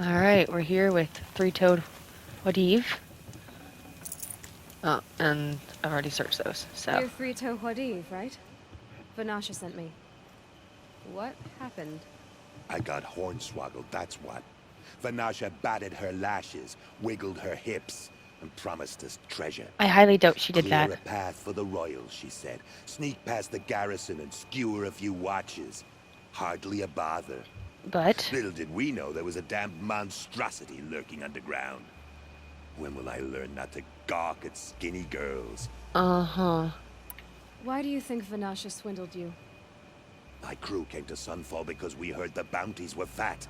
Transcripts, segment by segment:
Alright, we're here with three-toed Wadiv. Oh, and I've already searched those, so. You're three-toe Wadiv, right? Vanasha sent me. What happened? I got hornswoggled, that's what. Vanasha batted her lashes, wiggled her hips, and promised us treasure. I highly doubt she did Clear that. a path for the royals, she said. Sneak past the garrison and skewer a few watches. Hardly a bother. But Little did we know there was a damned monstrosity lurking underground. When will I learn not to gawk at skinny girls? uh-huh. Why do you think Vanasha swindled you? My crew came to Sunfall because we heard the bounties were fat.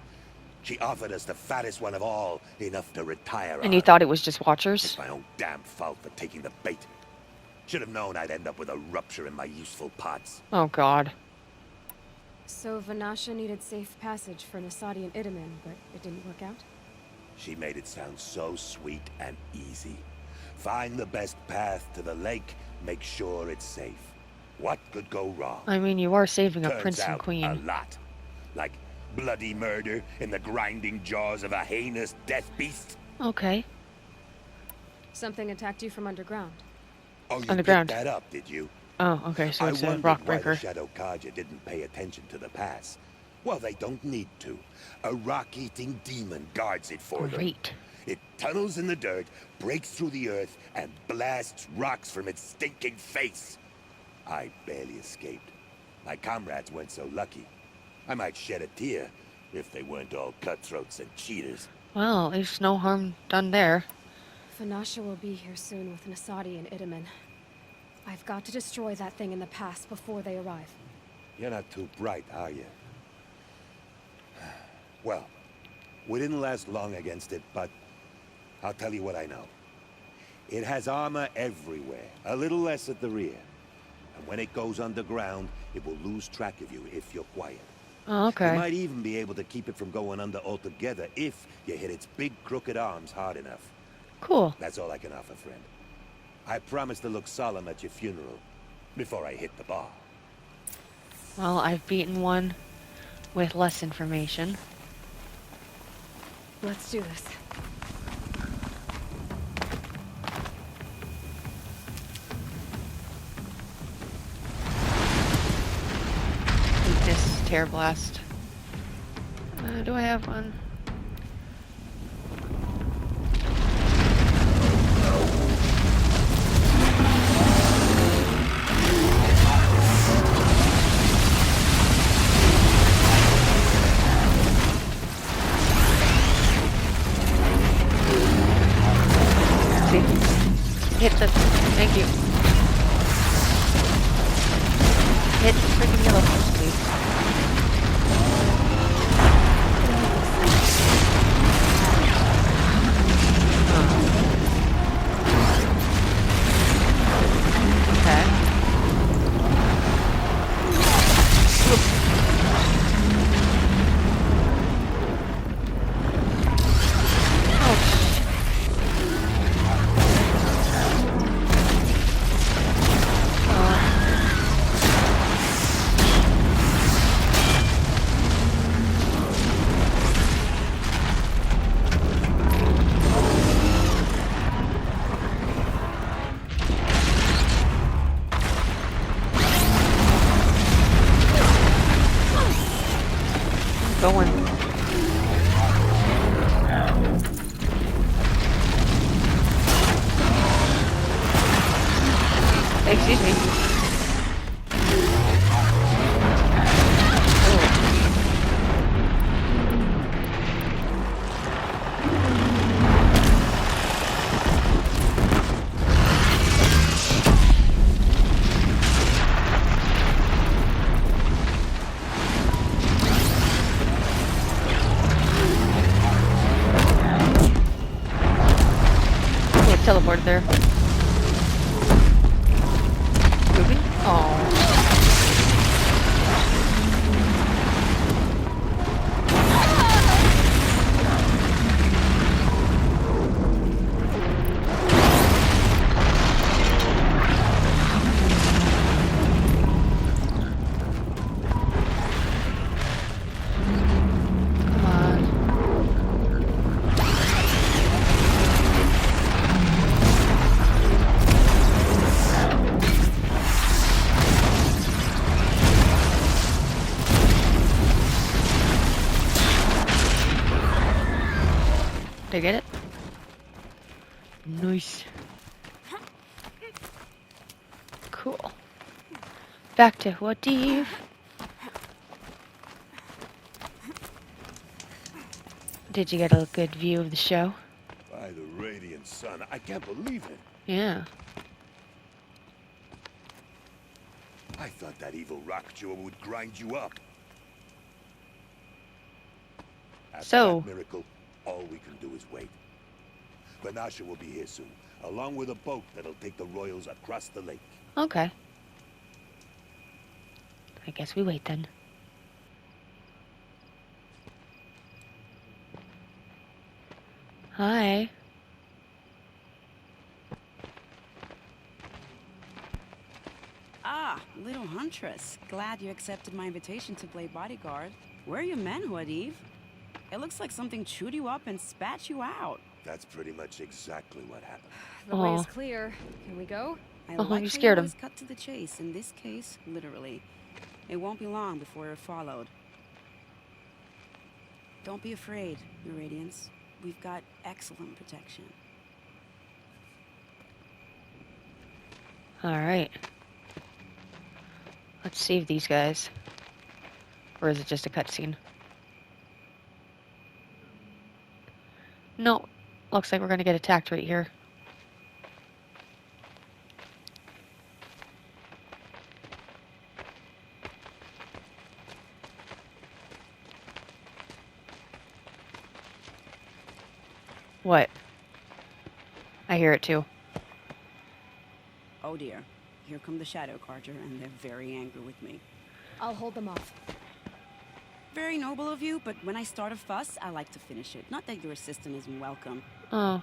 She offered us the fattest one of all, enough to retire And you on. thought it was just It's watchers? my own damn fault for taking the bait. Should have known I'd end up with a rupture in my useful pots. Oh god. So Vanasha needed safe passage for Nasadi and Idaman, but it didn't work out? She made it sound so sweet and easy. Find the best path to the lake, make sure it's safe. What could go wrong? I mean, you are saving a Turns prince and out queen. a lot. Like bloody murder in the grinding jaws of a heinous death beast. Okay. Something attacked you from underground. Oh, you Underground. picked that up, did you? Oh, okay, so I it's a wondered rock why breaker. the Shadow Kaja didn't pay attention to the pass. Well, they don't need to. A rock-eating demon guards it for them. Great. It tunnels in the dirt, breaks through the earth, and blasts rocks from its stinking face. I barely escaped. My comrades weren't so lucky. I might shed a tear if they weren't all cutthroats and cheaters. Well, at least no harm done there. Vanasha will be here soon with Nasadi and Idaman. I've got to destroy that thing in the pass before they arrive. You're not too bright, are you? Well, we didn't last long against it, but I'll tell you what I know. It has armor everywhere, a little less at the rear. And when it goes underground, it will lose track of you if you're quiet. Oh, You okay. might even be able to keep it from going under altogether if you hit its big crooked arms hard enough. Cool. That's all I can offer, friend. I promise to look solemn at your funeral before I hit the bar. Well, I've beaten one with less information. Let's do this. Weakness, Tear Blast. Do I have one? See? Hit the... Thank you. Hit the freaking yellow post, please. Okay. Going. Excuse me. Teleported there. Moving? Oh. Come on. Did I get it? Nice. Cool. Back to what, Eve? Did you get a good view of the show? By the radiant sun, I can't believe it. Yeah. I thought that evil rock jewel would grind you up. After So- that miracle, all we can do is wait. Vanasha will be here soon, along with a boat that'll take the royals across the lake. Okay. I guess we wait then. Hi. Ah, little huntress. Glad you accepted my invitation to play bodyguard. Where are your manhood, Eve? It looks like something chewed you up and spat you out. That's pretty much exactly what happened. The way is Aw. clear. Can we go? I Oh, like you how scared him. always cut to the chase. In this case, literally. It won't be long before you're followed. Don't be afraid, Your Radiance. We've got excellent protection. Alright. Let's save these guys. Or is it just a cutscene? No. Looks like we're gonna get attacked right here. What? I hear it too. Oh dear. Here come the Shadow Carter, and they're very angry with me. I'll hold them off. Very noble of you, but when I start a fuss, I like to finish it. Not that your assistant isn't welcome. Oh.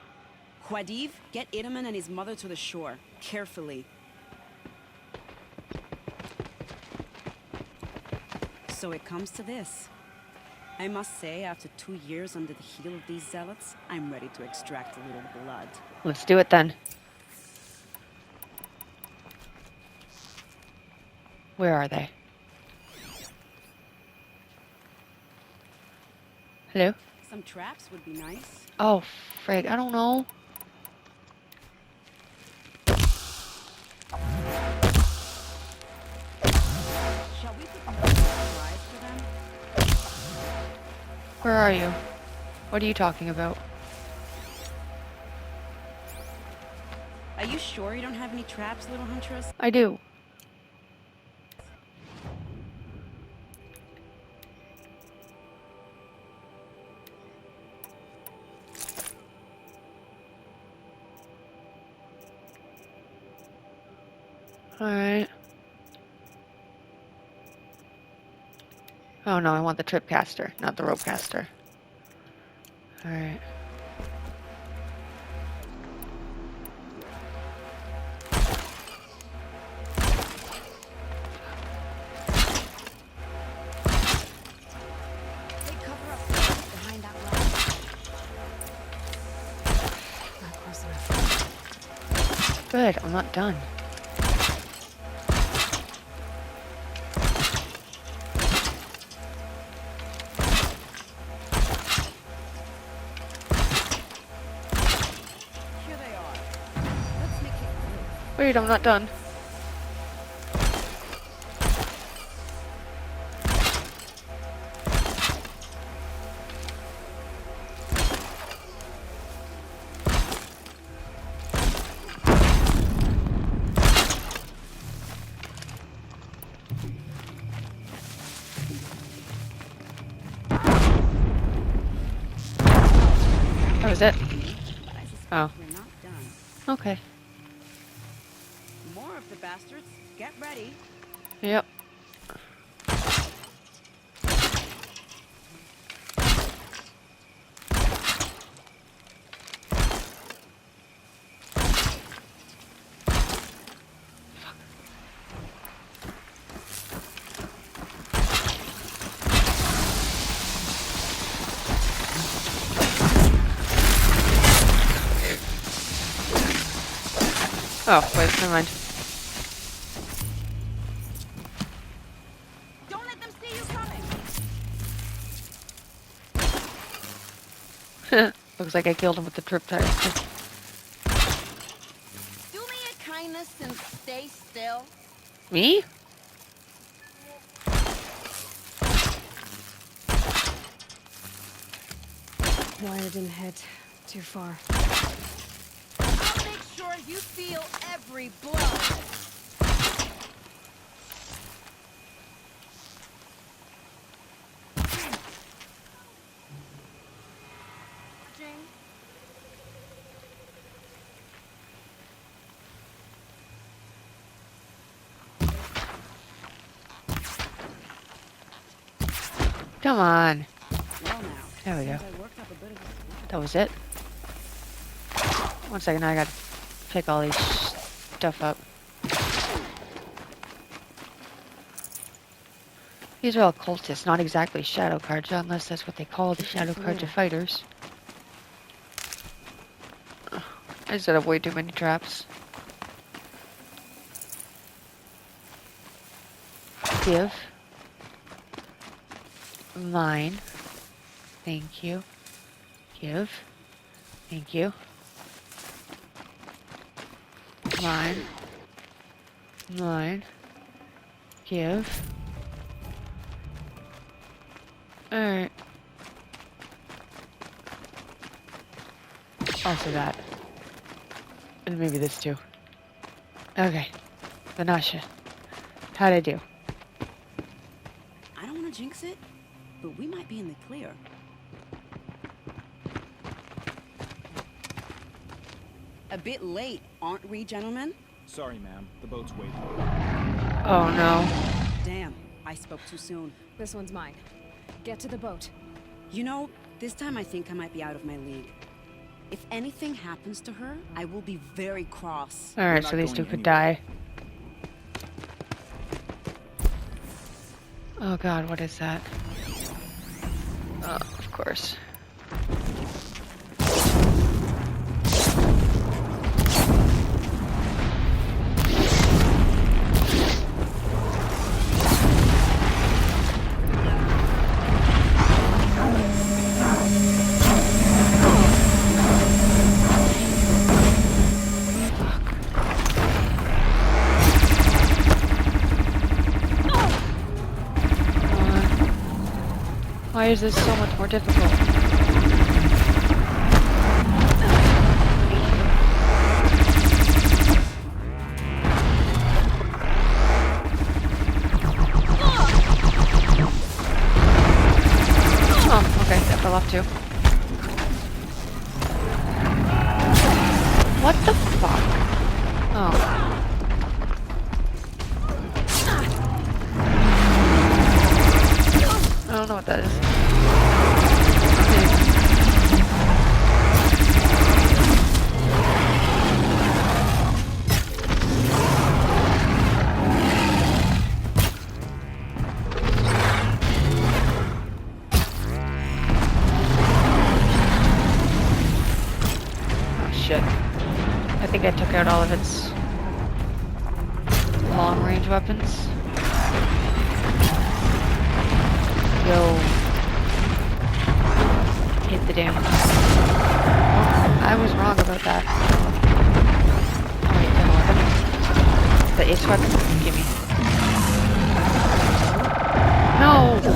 Huadiv, get Idaman and his mother to the shore. Carefully. So it comes to this. I must say, after 2 years under the heel of these zealots, I'm ready to extract a little blood. Let's do it then. Where are they? Hello? Some traps would be nice. Oh, frig, I don't know. Shall we put more supplies for them? Where are you? What are you talking about? Are you sure you don't have any traps, little huntress? I do. Alright. Oh no, I want the trip caster, not the rope caster. Alright. Take cover up behind that rock. Not close enough. Good, I'm not done. Here they are. Let's make it quick. Wait, I'm not done. That was it. But I suspect Oh. we're not done. Okay. More of the bastards. Get ready. Yep. Oh, wait, never mind. Don't let them see you coming. Looks like I killed him with the trip tire. Do me a kindness and stay still. Me? Wire didn't hit. Too far. I'll make sure you feel every blow. Come on. Well now. There we go. since I worked up a bit of a- That was it. 1 second, I gotta pick all these stuff up. These are all cultists, not exactly shadow cards, unless that's what they call the shadow cards of fighters. I set up way too many traps. Give. Mine. Thank you. Give. Thank you. Mine. Mine. Give. Alright. Also that. And maybe this too. Okay. Vanasha. How'd I do? I don't want to jinx it, but we might be in the clear. A bit late, aren't we, gentlemen? Sorry, ma'am. The boat's waiting. Oh no. Damn, I spoke too soon. This one's mine. Get to the boat. You know, this time I think I might be out of my league. If anything happens to her, I will be very cross. Alright, not so these going two could anywhere. die. Oh god, what is that? Oh, of course. Why is this so much more difficult? Oh, okay, that fell off too. What the fuck? Oh. I don't know what that is. Oh shit. I think I took out all of its long-range weapons. Yo. Hit the damn. Oh, I was wrong about that. Oh wait, no weapon. The ace weapon? Gimme. No! No!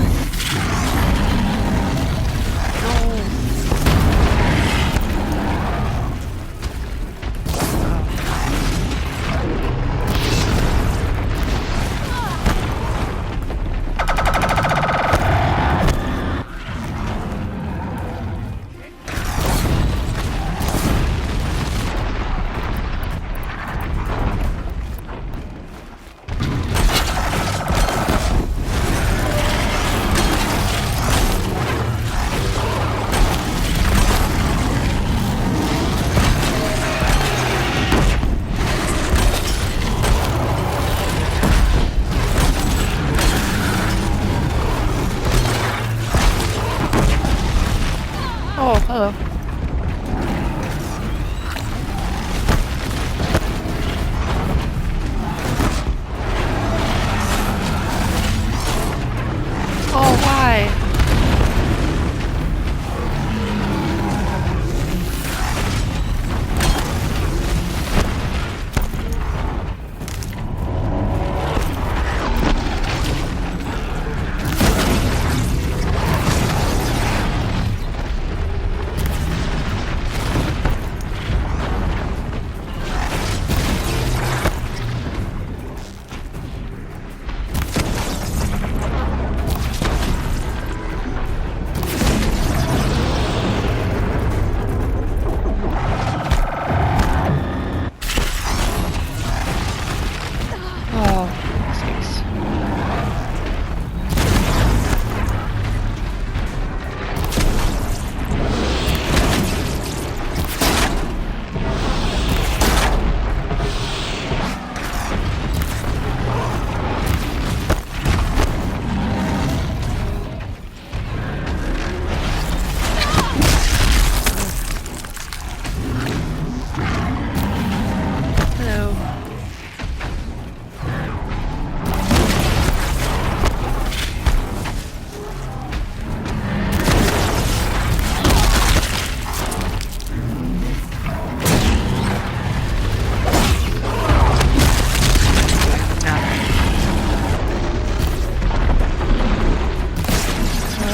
Oh, hello. Oh, why?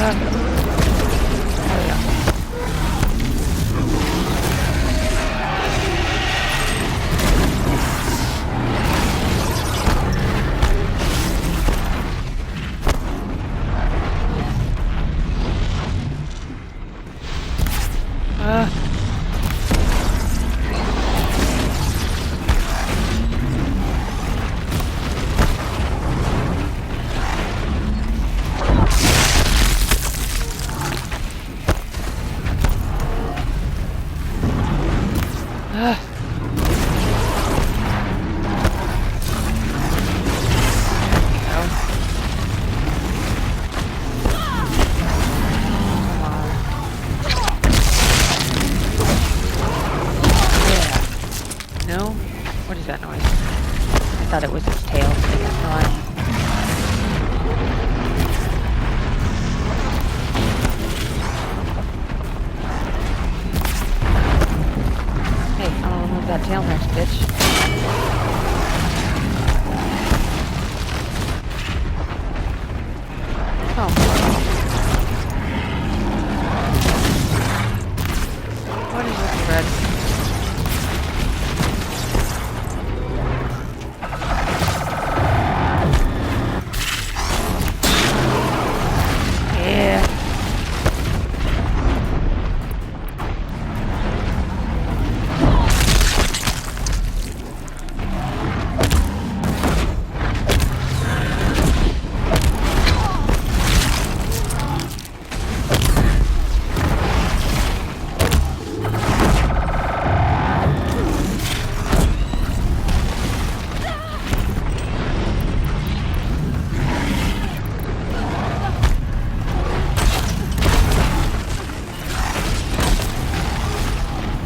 There we go. No? What is that noise? I thought it was its tail. It's not. Hey, I'll remove that tail next, bitch. Oh. What is this red? Yeah.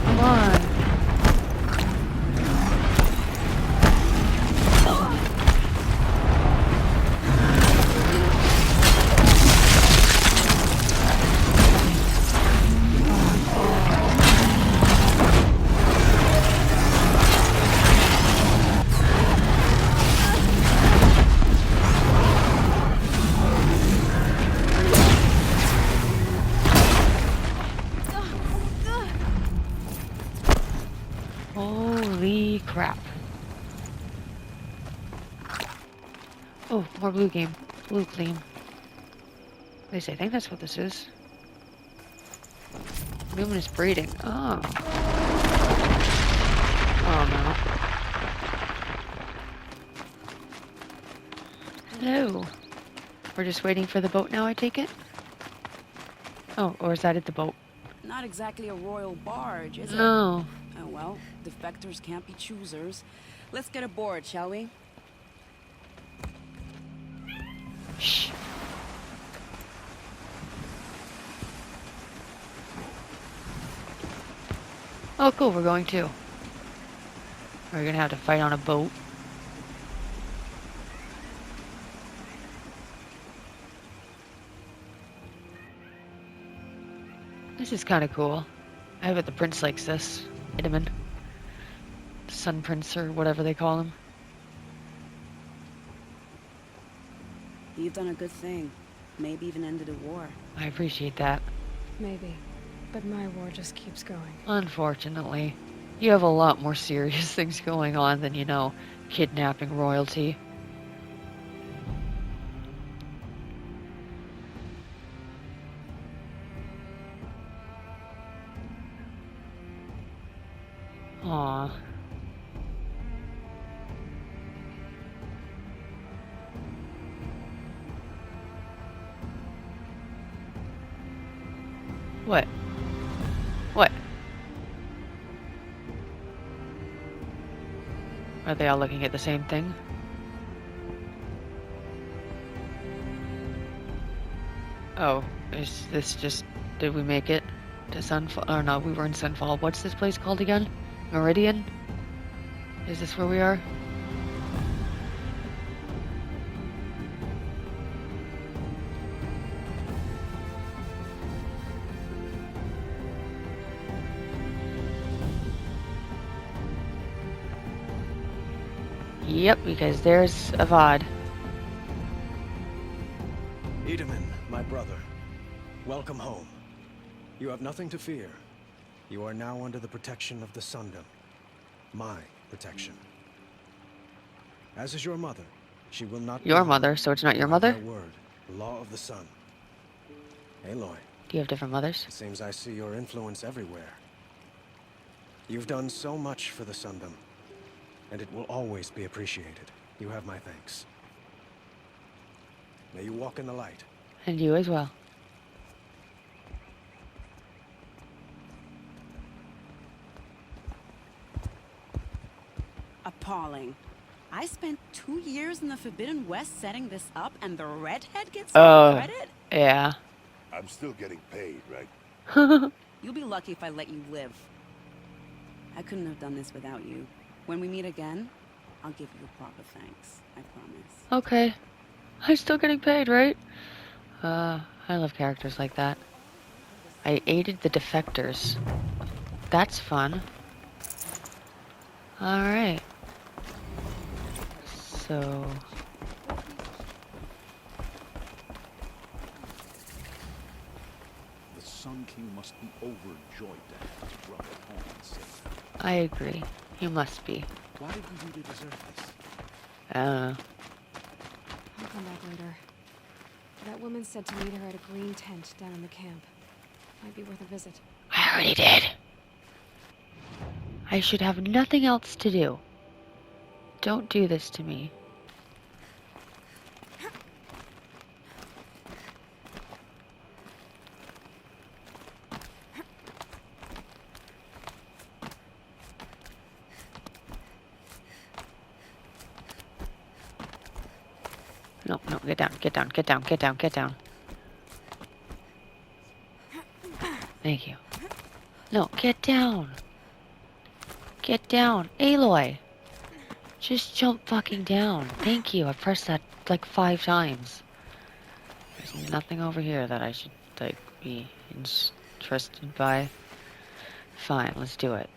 Come on. Holy crap. Oh, more blue game. Blue clean. At least I think that's what this is. Luminous breeding. Oh. Oh no. Hello. We're just waiting for the boat now, I take it? Oh, or is that at the boat? Not exactly a royal barge, is it? No. Oh well, defectors can't be choosers. Let's get aboard, shall we? Shh. Oh, cool, we're going too. We're gonna have to fight on a boat. This is kind of cool. I bet the prince likes this. Vitamin. Sun Prince or whatever they call him. You've done a good thing. Maybe even ended a war. I appreciate that. Maybe. But my war just keeps going. Unfortunately, you have a lot more serious things going on than, you know, kidnapping royalty. Aww. What? What? Are they all looking at the same thing? Oh, is this just... Did we make it to Sunfall? Oh no, we were in Sunfall. What's this place called again? Meridian? Is this where we are? Yep, because there's Avad. Edelman, my brother. Welcome home. You have nothing to fear. You are now under the protection of the Sundom. My protection. As is your mother, she will not be Your harmed. mother, so it's not your You have mother? my word, law of the sun. Aloy, Do you have different mothers? it seems I see your influence everywhere. You've done so much for the Sundom, and it will always be appreciated. You have my thanks. May you walk in the light. And you as well. Appalling. I spent 2 years in the Forbidden West setting this up, and the redhead gets Oh, all the credit? yeah. I'm still getting paid, right? You'll be lucky if I let you live. I couldn't have done this without you. When we meet again, I'll give you a proper thanks. I promise. Okay. I'm still getting paid, right? I love characters like that. I aided the defectors. That's fun. Alright. So... The Sun King must be overjoyed to have his brother home and safe. I agree. You must be. Why did you do to deserve this? I don't know. I'll come back later. That woman said to meet her at a green tent down in the camp. Might be worth a visit. I already did. I should have nothing else to do. Don't do this to me. No, no, get down, get down, get down, get down, get down. Thank you. No, get down. Get down. Aloy! Just jump fucking down. Thank you. I pressed that like 5 times. There's nothing over here that I should, like, be interested by. Fine, let's do it.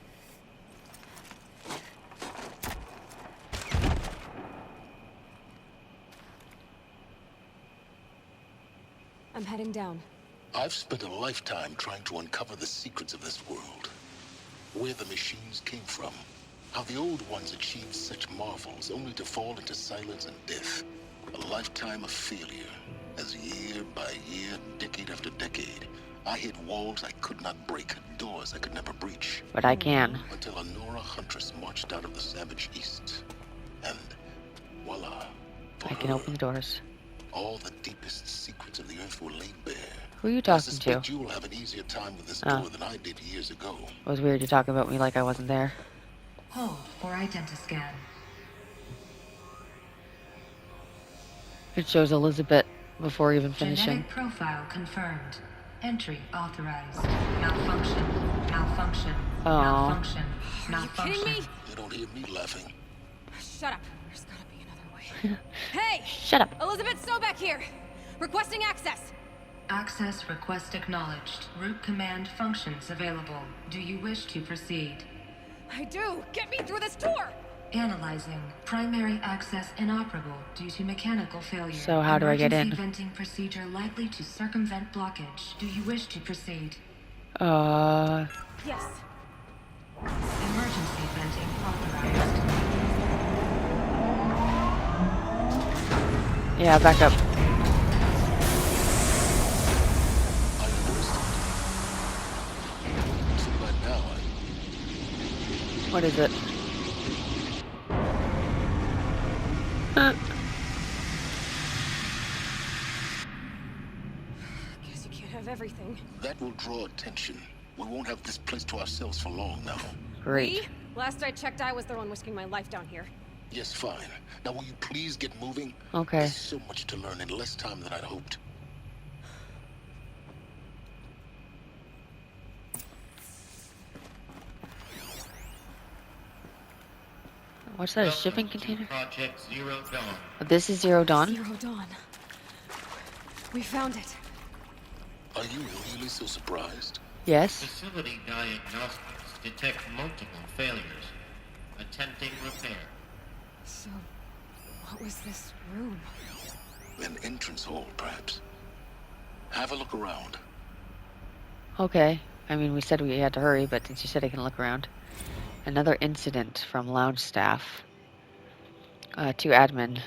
I'm heading down. I've spent a lifetime trying to uncover the secrets of this world. Where the machines came from. How the old ones achieved such marvels only to fall into silence and death. A lifetime of failure. As year by year, decade after decade, I hit walls I could not break, doors I could never breach. But I can. Until a Nora huntress marched out of the savage east. And voila. I can open the doors. All the deepest secrets of the earth were laid bare. Who are you I talking to? suspect you will have an easier time with this door than I did years ago. It was weird to talk about me like I wasn't there. Hold for identiscan. It shows Elizabeth before even finishing. Genetic profile confirmed. Entry authorized. Malfunction. Malfunction. Aw. Malfunction. Malfunction. Kidding me? You don't hear me laughing. Shut up. There's gotta be another way. Hey! Shut up. Elizabeth Sobek here! Requesting access! Access request acknowledged. Root command functions available. Do you wish to proceed? I do! Get me through this door! Analyzing. Primary access inoperable due to mechanical failure. So how do I get in? Emergency venting procedure likely to circumvent blockage. Do you wish to proceed? Yes. Emergency venting authorized. Yeah, back up. I understand. So by now, What is it? Guess you can't have everything. that will draw attention. We won't have this place to ourselves for long now. Great. Me? Last I checked, I was the one risking my life down here. Yes, fine. Now will you please get moving? Okay. There's so much to learn in less time than I'd hoped. What's that, a shipping container? Project Zero Dawn. Oh, this is Zero Dawn? Zero Dawn. We found it. Are you really so surprised? Yes. Facility diagnostics detect multiple failures. Attempting repair. So, what was this room? An entrance hall, perhaps. Have a look around. Okay. I mean, we said we had to hurry, but since you said I can look around. Another incident from lounge staff. To admin.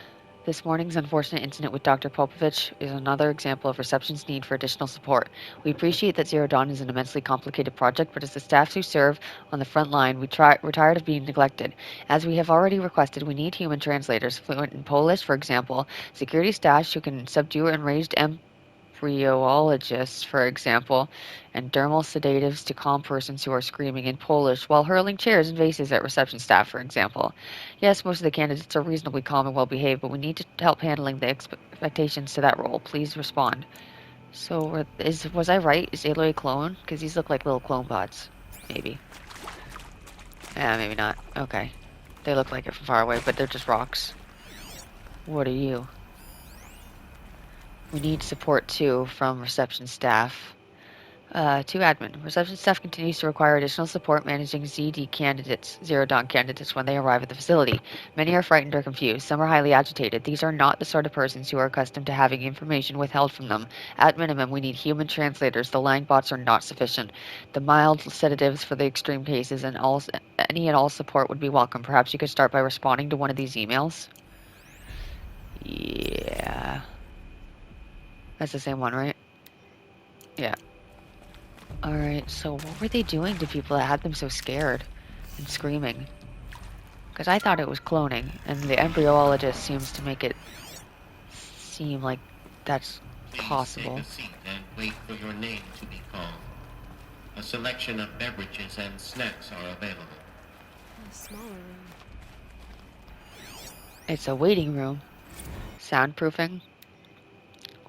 This morning's unfortunate incident with Dr. Popovich is another example of reception's need for additional support. We appreciate that Zero Dawn is an immensely complicated project, but as the staffs who serve on the front line, we're tired of being neglected. As we have already requested, we need human translators, fluent in Polish, for example, security staff who can subdue enraged embryologists, for example, and dermal sedatives to calm persons who are screaming in Polish while hurling chairs and vases at reception staff, for example. Yes, most of the candidates are reasonably calm and well behaved, but we need to help handling the expectations to that role. Please respond. So, was I right? Is Aloy a clone? Because these look like little clone bots. Maybe. Yeah, maybe not. Okay. They look like it from far away, but they're just rocks. What are you? We need support too from reception staff. To admin. Reception staff continues to require additional support managing ZD candidates, Zero Dawn candidates, when they arrive at the facility. Many are frightened or confused. Some are highly agitated. These are not the sort of persons who are accustomed to having information withheld from them. At minimum, we need human translators. The lang bots are not sufficient. The mild sedatives for the extreme cases and any and all support would be welcome. Perhaps you could start by responding to one of these emails. Yeah. That's the same one, right? Yeah. Alright, so what were they doing to people that had them so scared and screaming? Because I thought it was cloning, and the embryologist seems to make it seem like that's Please possible. take a seat and wait for your name to be called. A selection of beverages and snacks are available. A smaller room. It's a waiting room. Soundproofing.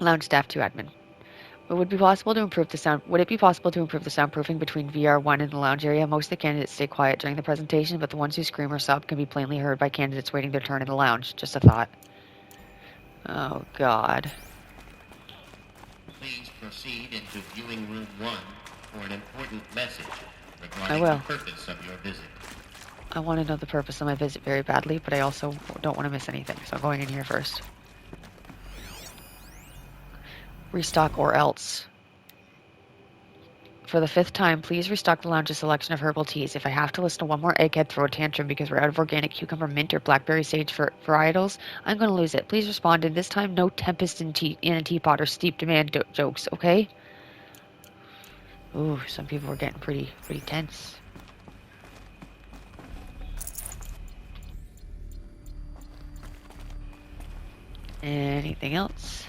Lounge staff to admin. Would it be possible to improve the soundproofing between VR1 and the lounge area? Most of the candidates stay quiet during the presentation, but the ones who scream or sob can be plainly heard by candidates waiting their turn in the lounge. Just a thought. Oh, God. Please proceed into viewing room 1 for an important message regarding I will. the purpose of your visit. I want to know the purpose of my visit very badly, but I also don't want to miss anything, so I'm going in here first. Restock or else. For the 5th time, please restock the lounge's selection of herbal teas. If I have to listen to one more egghead throw a tantrum because we're out of organic cucumber mint or blackberry sage for varietals, I'm going to lose it. Please respond, and this time no tempest in a teapot or steep demand jokes, okay? Ooh, some people were getting pretty tense. Anything else?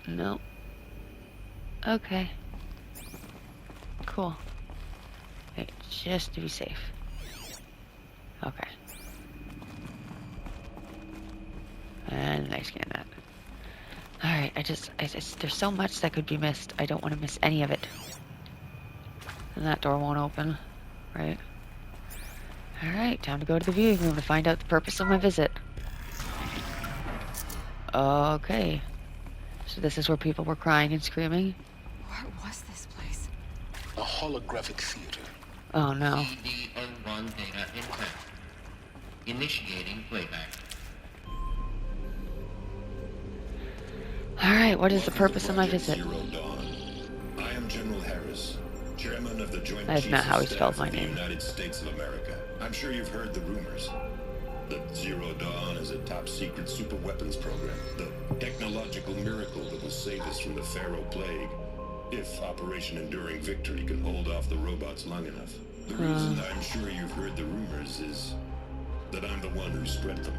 No. Okay. Cool. Wait, just to be safe. Okay. And I scan that. Alright, I just, there's so much that could be missed. I don't want to miss any of it. And that door won't open, right? Alright, time to go to the viewing room to find out the purpose of my visit. Okay. So this is where people were crying and screaming? What was this place? A holographic theater. Oh no. CD01 data intact. Initiating playback. Alright, what is the purpose of my visit? Zero Dawn. I am General Harris, Chairman of the Joint That is Chiefs not how of he spelled Staff my of the name. United States of America. I'm sure you've heard the rumors. That Zero Dawn is a top-secret superweapons program. The technological miracle that will save us from the Pharaoh Plague. If Operation Enduring Victory can hold off the robots long enough. The reason I'm sure you've heard the rumors is that I'm the one who spread them.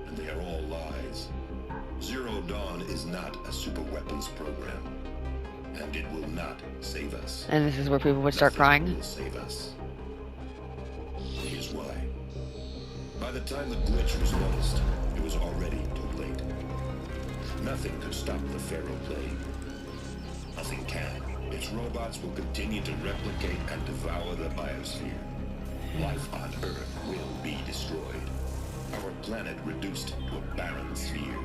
And they are all lies. Zero Dawn is not a superweapons program. And it will not save us. And this is where people would start Nothing crying? will save us. Here's why. By the time the glitch was noticed, it was already too late. Nothing could stop the Pharaoh Plague. Nothing can. Its robots will continue to replicate and devour the biosphere. Life on Earth will be destroyed. Our planet reduced to a barren sphere.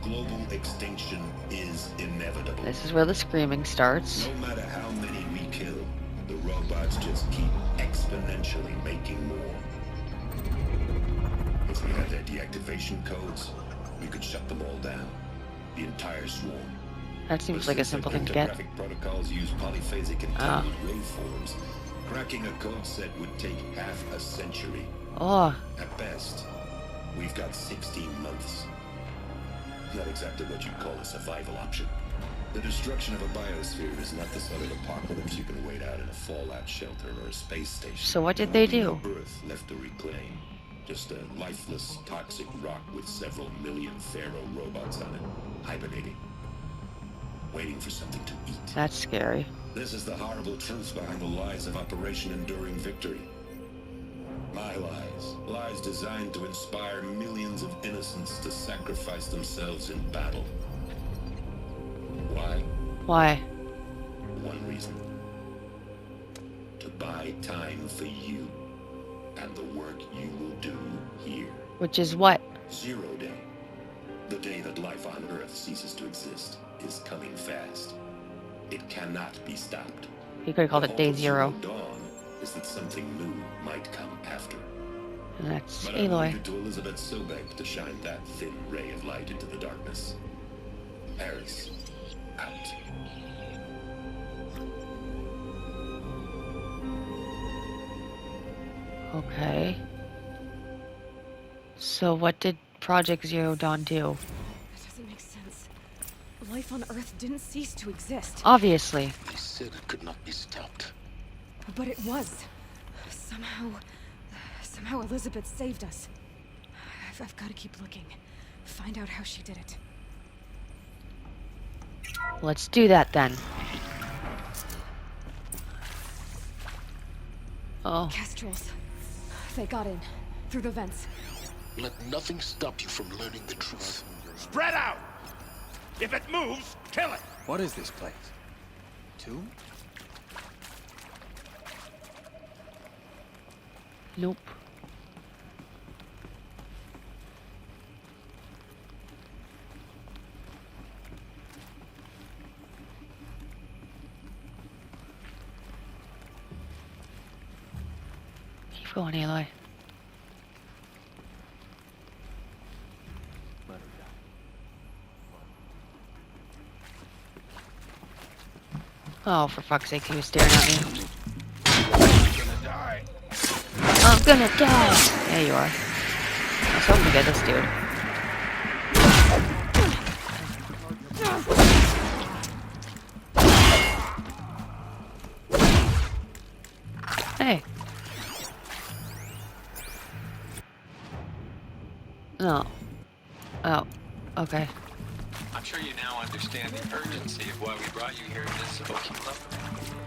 Global extinction is inevitable. This is where the screaming starts. No matter how many we kill, the robots just keep exponentially making more. If we had their deactivation codes, we could shut them all down. The entire swarm. That seems like a simple thing to get. Cryptographic protocols use polyphasic encoded waveforms. Cracking a code set would take half a century. Oh. At best, we've got 16 months. Not exactly what you'd call a survival option. The destruction of a biosphere is not the sort of apocalypse you can wait out in a fallout shelter or a space station. So what did they do? No Earth left to reclaim. Just a lifeless, toxic rock with several million Pharaoh robots on it, hibernating. Waiting for something to eat. That's scary. This is the horrible truth behind the lies of Operation Enduring Victory. My lies. Lies designed to inspire millions of innocents to sacrifice themselves in battle. Why? Why? One reason. To buy time for you and the work you will do here. Which is what? 0 day. The day that life on Earth ceases to exist is coming fast. It cannot be stopped. You could have called it Day Zero. Dawn is that something new might come after. And that's But Aloy. I leave it to Elizabeth Sobek to shine that thin ray of light into the darkness. Paris, out. Okay. So what did Project Zero Dawn do? That doesn't make sense. Life on Earth didn't cease to exist. Obviously. They said it could not be stopped. But it was. Somehow Elizabeth saved us. I've got to keep looking. Find out how she did it. Let's do that then. Oh. Kestrels. They got in. Through the vents. Let nothing stop you from learning the truth. Spread out! If it moves, kill it! What is this place? Two? Nope. Keep going, Aloy. Oh, for fuck's sake, he was staring at me. I'm gonna die! There you are. I was hoping to get this dude. Hey. No. Oh. Okay. I'm sure you now understand the urgency of why we brought you here, Miss Okula.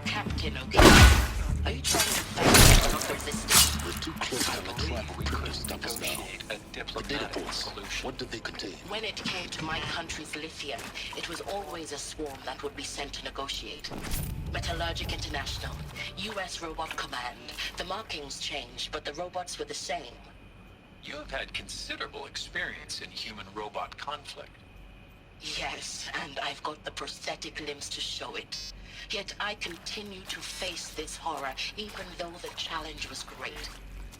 Captain Okula, are you trying to fight off resistance? We're too close to the trap. We couldn't stop us now. Negotiate a The diplomatic data points. solution. What did they contain? When it came to my country's lithium, it was always a swarm that would be sent to negotiate. Metallurgic International, U.S. Robot Command. The markings changed, but the robots were the same. You have had considerable experience in human-robot conflict. Yes, and I've got the prosthetic limbs to show it. Yet I continue to face this horror, even though the challenge was great.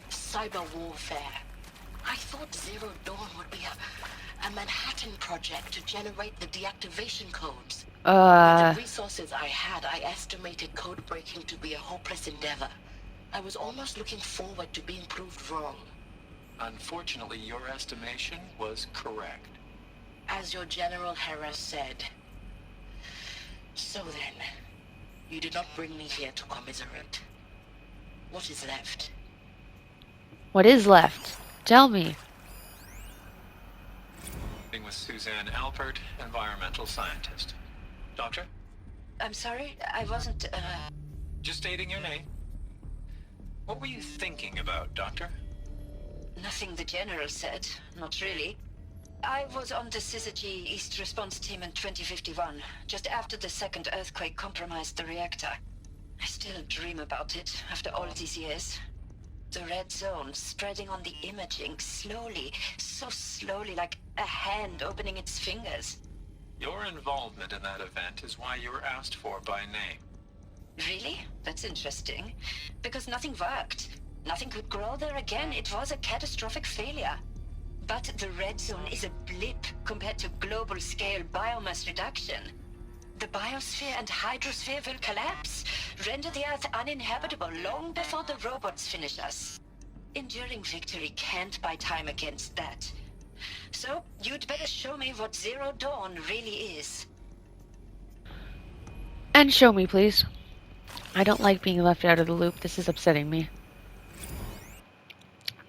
Cyber warfare. I thought Zero Dawn would be a Manhattan project to generate the deactivation codes. With the resources I had, I estimated code breaking to be a hopeless endeavor. I was almost looking forward to being proved wrong. Unfortunately, your estimation was correct. As your General Hera said. So then, you did not bring me here to commiserate. What is left? What is left? Tell me. With Suzanne Alpert, environmental scientist. Doctor? I'm sorry, I wasn't, Just stating your name. What were you thinking about, Doctor? Nothing the General said, not really. I was on the Syzygy East Response Team in 2051, just after the second earthquake compromised the reactor. I still dream about it, after all these years. The red zone spreading on the imaging, slowly, so slowly, like a hand opening its fingers. Your involvement in that event is why you were asked for by name. Really? That's interesting. Because nothing worked. Nothing could grow there again. It was a catastrophic failure. But the red zone is a blip compared to global-scale biomass reduction. The biosphere and hydrosphere will collapse, render the Earth uninhabitable long before the robots finish us. Enduring victory can't buy time against that. So, you'd better show me what Zero Dawn really is. And show me, please. I don't like being left out of the loop. This is upsetting me.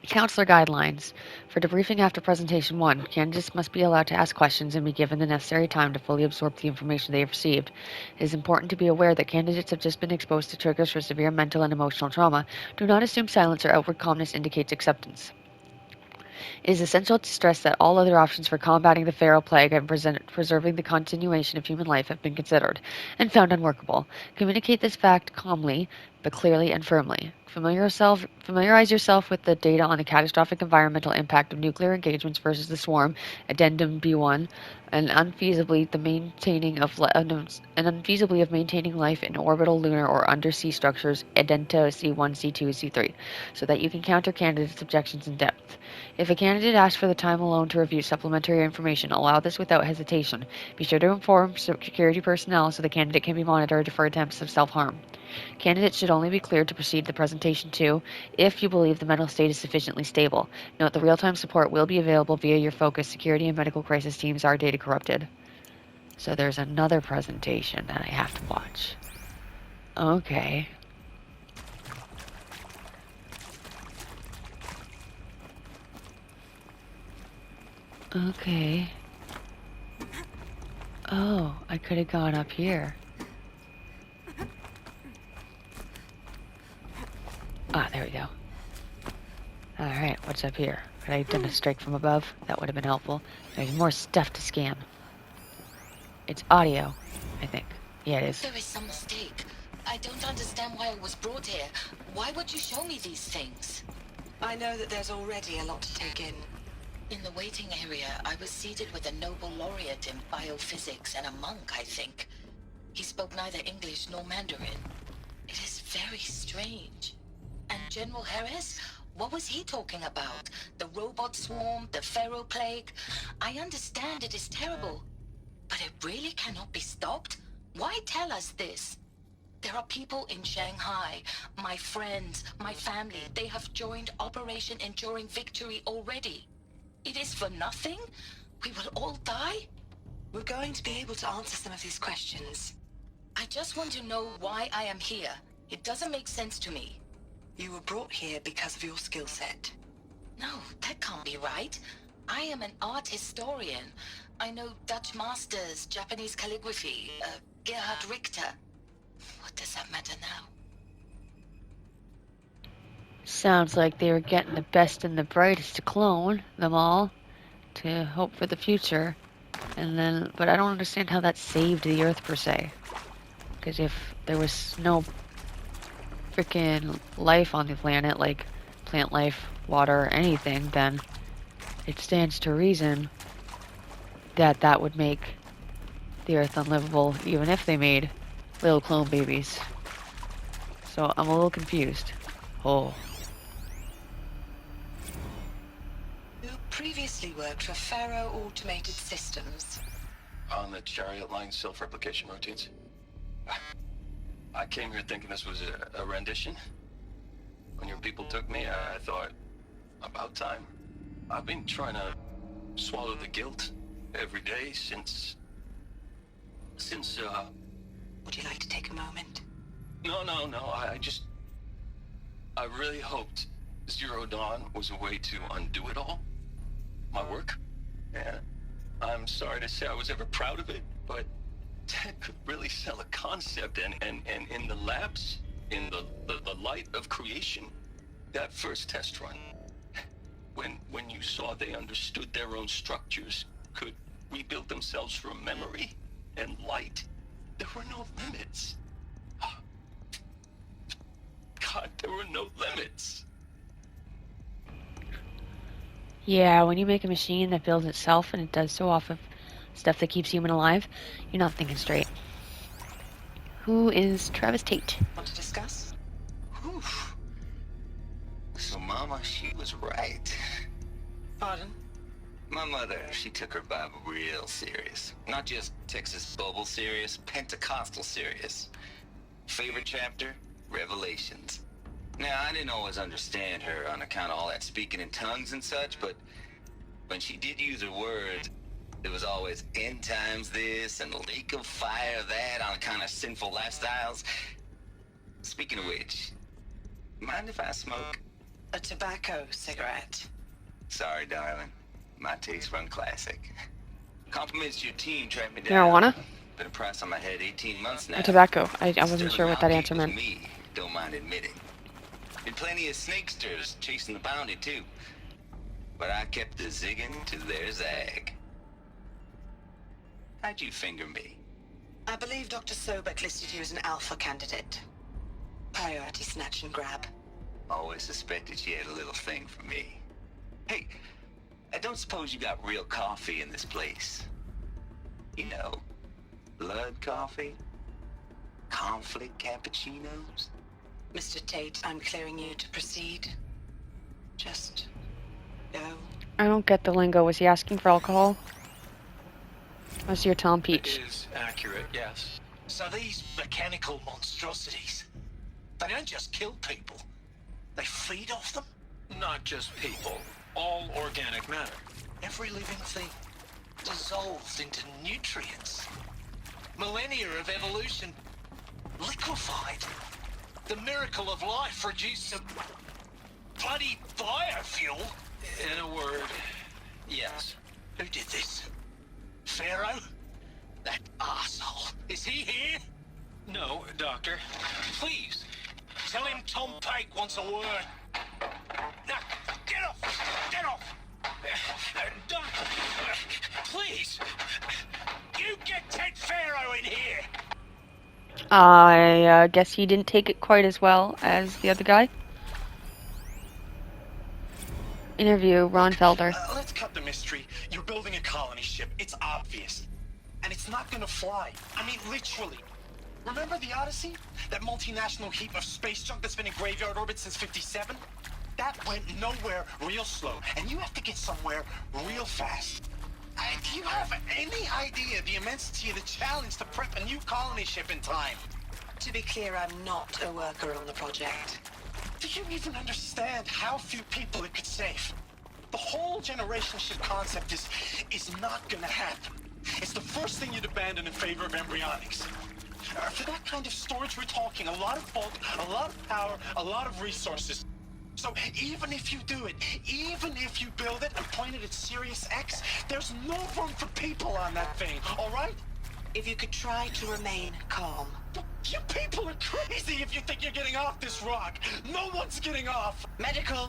Counselor Guidelines. For debriefing after Presentation 1, candidates must be allowed to ask questions and be given the necessary time to fully absorb the information they have received. It is important to be aware that candidates have just been exposed to triggers for severe mental and emotional trauma. Do not assume silence or outward calmness indicates acceptance. It is essential to stress that all other options for combating the feral plague and preserving the continuation of human life have been considered and found unworkable. Communicate this fact calmly, but clearly and firmly. Familiarize yourself with the data on the catastrophic environmental impact of nuclear engagements versus the swarm, Addendum B1, and unfeasibly of maintaining life in orbital, lunar, or undersea structures, Addenda C1, C2, C3, so that you can counter candidates' objections in depth. If a candidate asks for the time alone to review supplementary information, allow this without hesitation. Be sure to inform security personnel so the candidate can be monitored for attempts of self-harm. Candidates should only be cleared to proceed to Presentation 2 if you believe the mental state is sufficiently stable. Note the real-time support will be available via your focus. Security and medical crisis teams are data corrupted. So there's another presentation that I have to watch. Okay. Okay. Oh, I could have gone up here. Ah, there we go. Alright, what's up here? Could I have done a strike from above? That would have been helpful. There's more stuff to scan. It's audio, I think. Yeah, it is. There is some mistake. I don't understand why I was brought here. Why would you show me these things? I know that there's already a lot to take in. In the waiting area, I was seated with a Nobel laureate in biophysics and a monk, I think. He spoke neither English nor Mandarin. It is very strange. And General Harris? What was he talking about? The robot swarm, the feral plague? I understand it is terrible. But it really cannot be stopped? Why tell us this? There are people in Shanghai, my friends, my family. They have joined Operation Enduring Victory already. It is for nothing? We will all die? We're going to be able to answer some of these questions. I just want to know why I am here. It doesn't make sense to me. You were brought here because of your skill set. No, that can't be right. I am an art historian. I know Dutch masters, Japanese calligraphy, Gerhard Richter. What does that matter now? Sounds like they were getting the best and the brightest to clone them all to hope for the future. And then, but I don't understand how that saved the Earth per se. Because if there was no freaking life on the planet, like plant life, water, anything, then it stands to reason that that would make the Earth unlivable, even if they made little clone babies. So I'm a little confused. Oh. You previously worked for Faro Automated Systems. On the Chariot Line self-replication routines. I came here thinking this was a rendition. When your people took me, I thought, about time. I've been trying to swallow the guilt every day since... Would you like to take a moment? No, I really hoped Zero Dawn was a way to undo it all. My work. And I'm sorry to say I was ever proud of it, but Ted could really sell a concept, and in the labs, in the light of creation, that first test run, when you saw they understood their own structures, could rebuild themselves from memory and light, there were no limits. God, there were no limits. Yeah, when you make a machine that builds itself and it does so off of stuff that keeps human alive, you're not thinking straight. Who is Travis Tate? Want to discuss? So Mama, she was right. Pardon? My mother, she took her Bible real serious. Not just Texas Bubble serious, Pentecostal serious. Favorite chapter? Revelations. Now, I didn't always understand her on account of all that speaking in tongues and such, but when she did use her words, it was always end times this and lake of fire that on account of sinful lifestyles. Speaking of which, mind if I smoke? A tobacco cigarette. Sorry, darling. My taste run classic. Compliments to your team tracked me down. Marijuana? Been a price on my head 18 months now. Or tobacco? I wasn't Sterling sure what that Mount answer equals meant. Me, don't mind admitting. Been plenty of snakesters chasing the bounty too. But I kept the zigging to their zag. How'd you finger me? I believe Dr. Sobek listed you as an alpha candidate. Priority snatch and grab. Always suspected she had a little thing for me. Hey, I don't suppose you got real coffee in this place? You know, blood coffee? Conflict cappuccinos? Mr. Tate, I'm clearing you to proceed. Just go. I don't get the lingo. Was he asking for alcohol? Was your Tom Peach? It is accurate, yes. So these mechanical monstrosities, they don't just kill people, they feed off them? Not just people. All organic matter. Every living thing dissolved into nutrients. Millennia of evolution liquefied. The miracle of life reduced to bloody biofuel. In a word, yes. Who did this? Pharaoh? That arsehole. Is he here? No, Doctor. Please, tell him Tom Pike wants a word. Now, get off! Get off! Doctor, please! You get Ted Pharaoh in here! I guess he didn't take it quite as well as the other guy. Interview, Ron Felder. Let's cut the mystery. You're building a colony ship. It's obvious. And it's not gonna fly. I mean, literally. Remember the Odyssey? That multinational heap of space junk that's been in graveyard orbit since 57? That went nowhere real slow. And you have to get somewhere real fast. Do you have any idea the immensity of the challenge to prep a new colony ship in time? To be clear, I'm not a worker on the project. Do you even understand how few people it could save? The whole generation ship concept is not gonna happen. It's the first thing you'd abandon in favor of embryonics. For that kind of storage, we're talking a lot of bulk, a lot of power, a lot of resources. So even if you do it, even if you build it and point it at Sirius X, there's no room for people on that thing, all right? If you could try to remain calm. You people are crazy if you think you're getting off this rock. No one's getting off. Medical.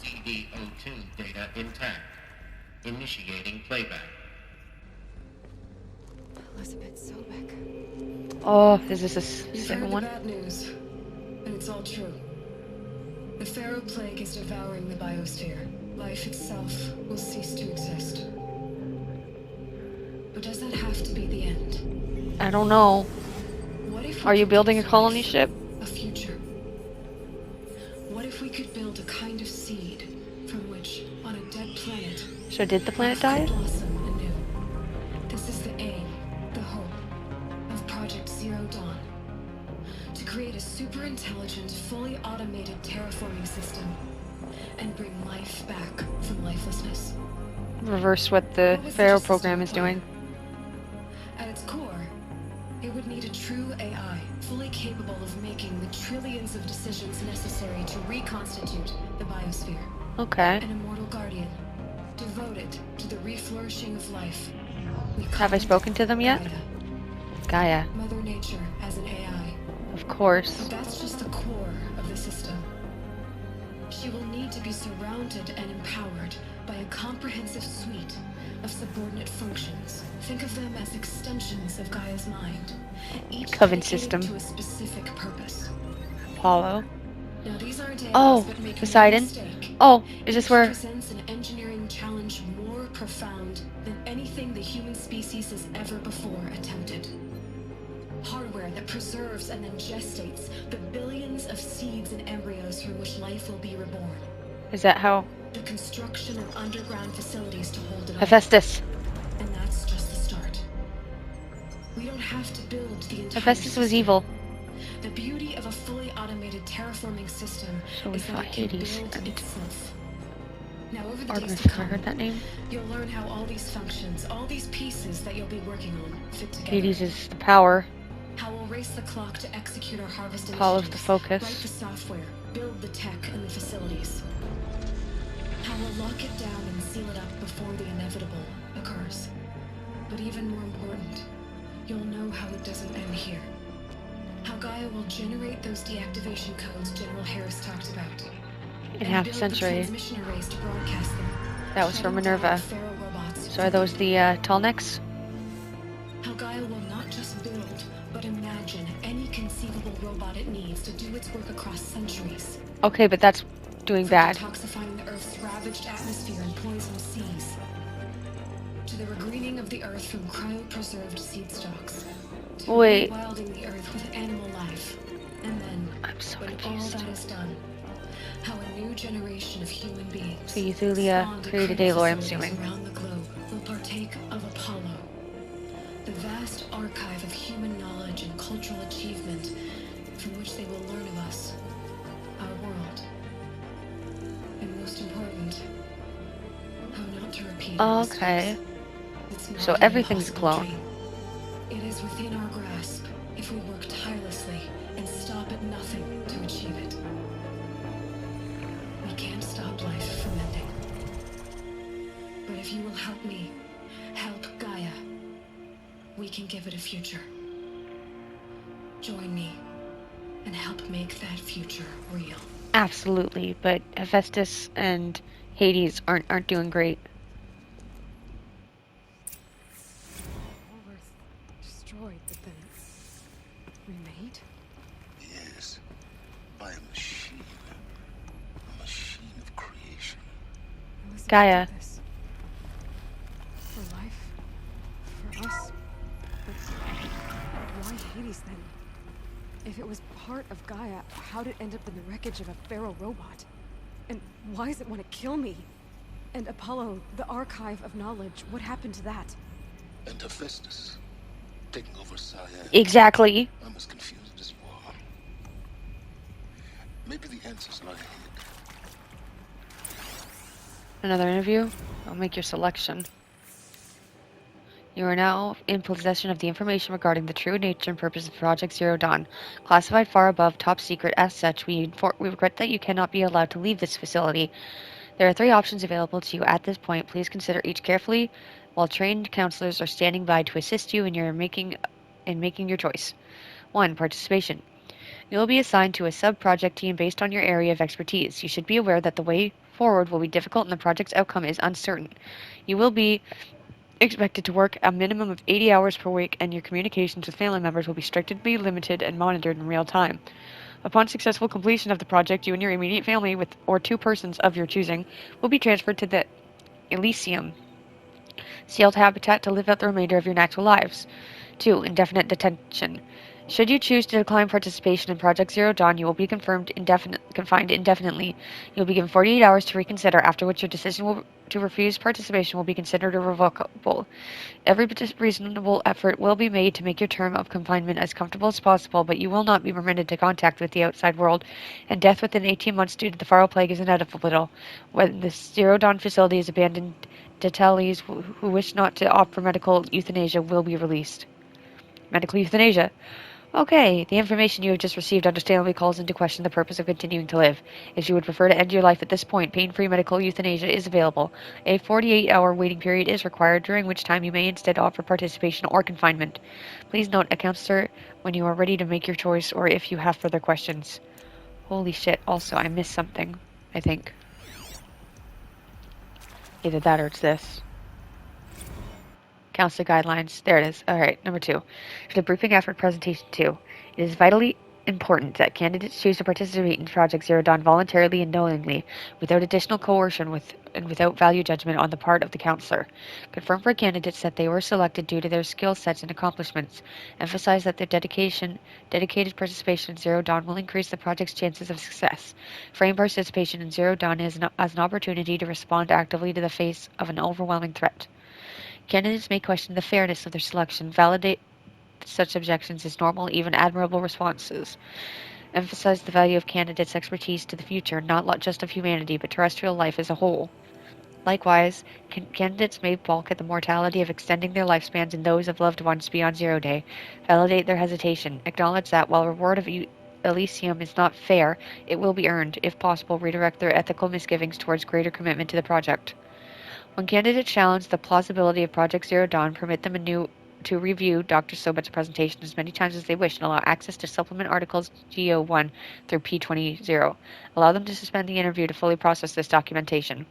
CD02 data intact. Initiating playback. Elizabeth Sobek. Oh, is this a You've second heard one? the bad news, and it's all true. The Pharaoh plague is devouring the biosphere. Life itself will cease to exist. But does that have to be the end? I don't know. What if Are you building a colony ship? a future? What if we could build a kind of seed from which, on a dead planet, So did the planet die? blossom anew? This is the aim, the hope of Project Zero Dawn. To create a super intelligent, fully automated terraforming system and bring life back from lifelessness. Reverse what the Pharaoh program is doing. At its core, it would need a true AI, fully capable of making the trillions of decisions necessary to reconstitute the biosphere. Okay. An immortal guardian, devoted to the reflourishing of life. Have I spoken to them yet? Gaia. Mother Nature as an AI. Of course. But that's just the core of the system. She will need to be surrounded and empowered by a comprehensive suite of subordinate functions. Think of them as extensions of Gaia's mind, each Coven dedicated system. to a specific purpose. Apollo. Now these aren't eggs, Oh, but make no Poseidon. mistake. Oh, is this Each where... presents an engineering challenge more profound than anything the human species has ever before attempted. Hardware that preserves and then gestates the billions of seeds and embryos from which life will be reborn. Is that how... The construction of underground facilities to hold it all. Hephaestus. And that's just the start. We don't have to build the entire Hephaestus system. was evil. The beauty of a fully automated terraforming system So we is that fought it can Hades build and... itself. Now over the days Artemis, to have I come, heard that name? you'll learn how all these functions, all these pieces that you'll be working on fit together. Hades is the power. How we'll race the clock to execute our harvest Apollo's the initiatives, focus. write the software, build the tech and the facilities. How we'll lock it down and seal it up before the inevitable occurs. But even more important, you'll know how it doesn't end here. How Gaia will generate those deactivation codes General Harris talked about. In half a century. Transmission arrays to broadcast them. That was from Minerva. So are those the tall necks? How Gaia will not just build, but imagine any conceivable robot it needs to do its work across centuries. Okay, but that's doing bad. Detoxifying the Earth's ravaged atmosphere and poisoned seas. To the regreening of the Earth from cryopreserved seed stalks. To Wait. rewilding the Earth with animal life. And then, I'm so when confused. all that is done, how a new generation of human beings So Euthulia created Aloy, I'm assuming. around the globe will partake of Apollo, the vast archive of human knowledge and cultural achievement from which they will learn of us, our world, and most important, how not to repeat our Okay. mistakes. It's So not an everything's a impossible clone. dream. It is within our grasp if we work tirelessly and stop at nothing to achieve it. We can't stop life from ending. But if you will help me, help Gaia, we can give it a future. Join me and help make that future real. Absolutely, but Hephaestus and Hades aren't doing great. Destroyed, but then remade? Yes, by a machine. A machine of creation. Gaia. For life? For us? But why Hades then? If it was part of Gaia, how'd it end up in the wreckage of a feral robot? And why does it want to kill me? And Apollo, the archive of knowledge, what happened to that? And Hephaestus, taking over Cyan. Exactly. I'm as confused as you are. Maybe the answers lie ahead. Another interview? I'll make your selection. You are now in possession of the information regarding the true nature and purpose of Project Zero Dawn, classified far above top secret. As such, we regret that you cannot be allowed to leave this facility. There are 3 options available to you at this point. Please consider each carefully, while trained counselors are standing by to assist you in making your choice. 1. Participation. You will be assigned to a sub-project team based on your area of expertise. You should be aware that the way forward will be difficult and the project's outcome is uncertain. You will be expected to work a minimum of 80 hours per week, and your communications with family members will be strictly limited and monitored in real time. Upon successful completion of the project, you and your immediate family, or 2 persons of your choosing, will be transferred to the Elysium sealed habitat to live out the remainder of your natural lives. 2. Indefinite detention. Should you choose to decline participation in Project Zero Dawn, you will be confined indefinitely. You will be given 48 hours to reconsider, after which your decision to refuse participation will be considered irrevocable. Every reasonable effort will be made to make your term of confinement as comfortable as possible, but you will not be permitted to contact with the outside world, and death within 18 months due to the Faro Plague is inevitable. When the Zero Dawn facility is abandoned, detainees who wish not to opt for medical euthanasia will be released. Medical euthanasia. Okay, the information you have just received understandably calls into question the purpose of continuing to live. If you would prefer to end your life at this point, pain-free medical euthanasia is available. A 48-hour waiting period is required, during which time you may instead offer participation or confinement. Please note a counselor when you are ready to make your choice or if you have further questions. Holy shit, also, I missed something, I think. Either that or it's this. Counselor guidelines. There it is. Alright, number 2. For the briefing after presentation 2. It is vitally important that candidates choose to participate in Project Zero Dawn voluntarily and knowingly, without additional coercion and without value judgment on the part of the counselor. Confirm for candidates that they were selected due to their skill sets and accomplishments. Emphasize that their dedicated participation in Zero Dawn will increase the project's chances of success. Frame participation in Zero Dawn as an opportunity to respond actively to the face of an overwhelming threat. Candidates may question the fairness of their selection, validate such objections as normal, even admirable responses. Emphasize the value of candidates' expertise to the future, not just of humanity, but terrestrial life as a whole. Likewise, candidates may balk at the mortality of extending their lifespans and those of loved ones beyond Zero Day. Validate their hesitation. Acknowledge that, while reward of Elysium is not fair, it will be earned. If possible, redirect their ethical misgivings towards greater commitment to the project. When candidates challenge the plausibility of Project Zero Dawn, permit them to review Dr. Sobet's presentation as many times as they wish and allow access to supplement articles GO1 through P20. Allow them to suspend the interview to fully process this documentation.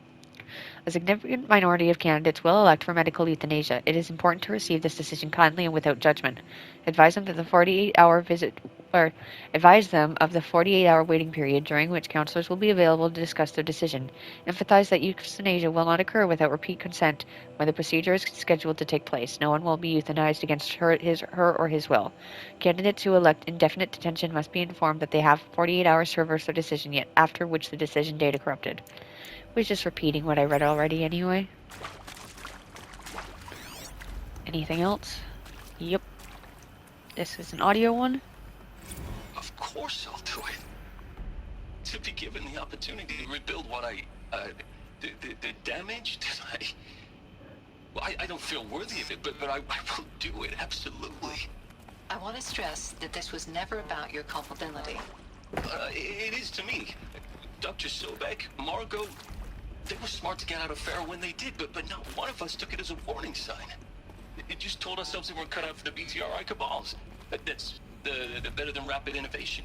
A significant minority of candidates will elect for medical euthanasia. It is important to receive this decision kindly and without judgment. Advise them of the 48-hour waiting period during which counselors will be available to discuss their decision. Emphasize that euthanasia will not occur without repeat consent when the procedure is scheduled to take place. No one will be euthanized against her or his will. Candidates who elect indefinite detention must be informed that they have 48 hours to reverse their decision, yet after which the decision data corrupted. Was just repeating what I read already anyway. Anything else? Yep. This is an audio one. Of course I'll do it. To be given the opportunity to rebuild what the damage that I don't feel worthy of it, but I will do it, absolutely. I want to stress that this was never about your culpability. It is to me. Dr. Sobek, Margot, they were smart to get out of Pharaoh when they did, but not one of us took it as a warning sign. It just told ourselves we weren't cut out for the BTRI cabals. That's the better than rapid innovation.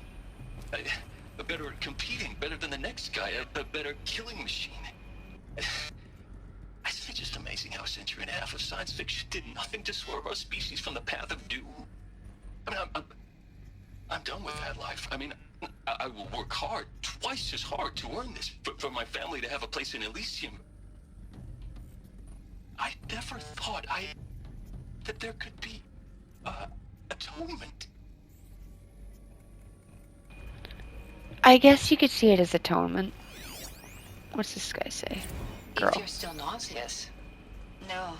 Better at competing, better than the next guy, a better killing machine. It's just amazing how a century and a half of science fiction did nothing to swerve our species from the path of doom. I mean, I'm done with that life. I mean, I will work hard, twice as hard, to earn this, for my family to have a place in Elysium. I never thought that there could be atonement. I guess you could see it as atonement. What's this guy say? Girl. If you're still nauseous. No,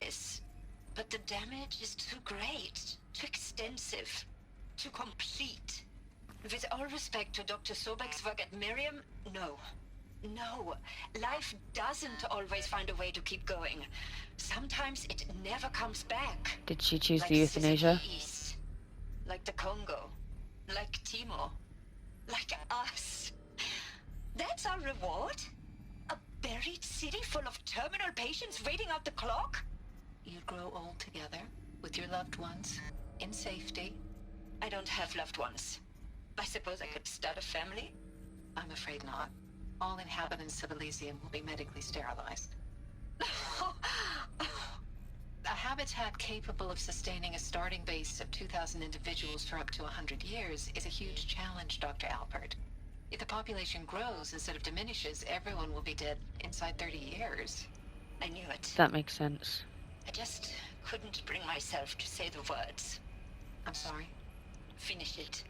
miss. But the damage is too great, too extensive, too complete. With all respect to Dr. Sobek's work at Miriam, no. No. Life doesn't always find a way to keep going. Sometimes it never comes back. Did she choose like the euthanasia? East, like the Congo, like Timor, like us. That's our reward? A buried city full of terminal patients waiting out the clock? You'd grow old together, with your loved ones, in safety. I don't have loved ones. I suppose I could start a family? I'm afraid not. All inhabitants of Elysium will be medically sterilized. A habitat capable of sustaining a starting base of 2,000 individuals for up to 100 years is a huge challenge, Dr. Alpert. If the population grows instead of diminishes, everyone will be dead inside 30 years. I knew it. That makes sense. I just couldn't bring myself to say the words. I'm sorry? Finish it.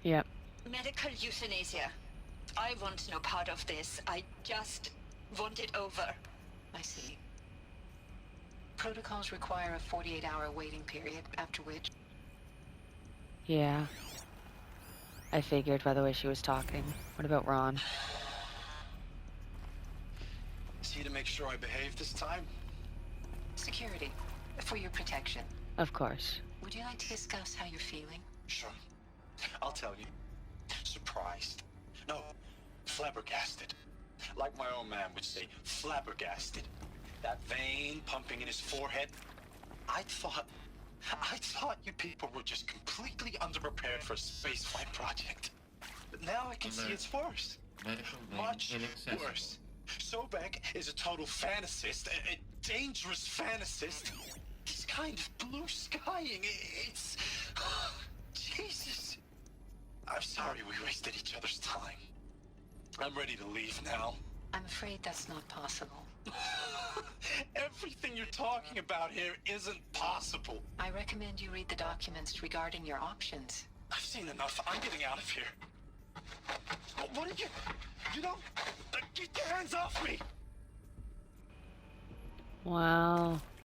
Yep. Medical euthanasia. I want no part of this. I just want it over. I see. Protocols require a 48-hour waiting period, after which... Yeah. I figured by the way she was talking. What about Ron? Is he to make sure I behave this time? Security. For your protection. Of course. Would you like to discuss how you're feeling? Sure. I'll tell you. Surprised. No, flabbergasted. Like my own man would say, flabbergasted. That vein pumping in his forehead. I thought you people were just completely underprepared for a spaceflight project. But now I can see it's worse. Much worse. Sobek is a total fantasist, a dangerous fantasist. He's kind of blue skying. It's... Jesus. I'm sorry we wasted each other's time. I'm ready to leave now. I'm afraid that's not possible. Everything you're talking about here isn't possible. I recommend you read the documents regarding your options. I've seen enough. I'm getting out of here. What are you... You don't... Get your hands off me! Wow.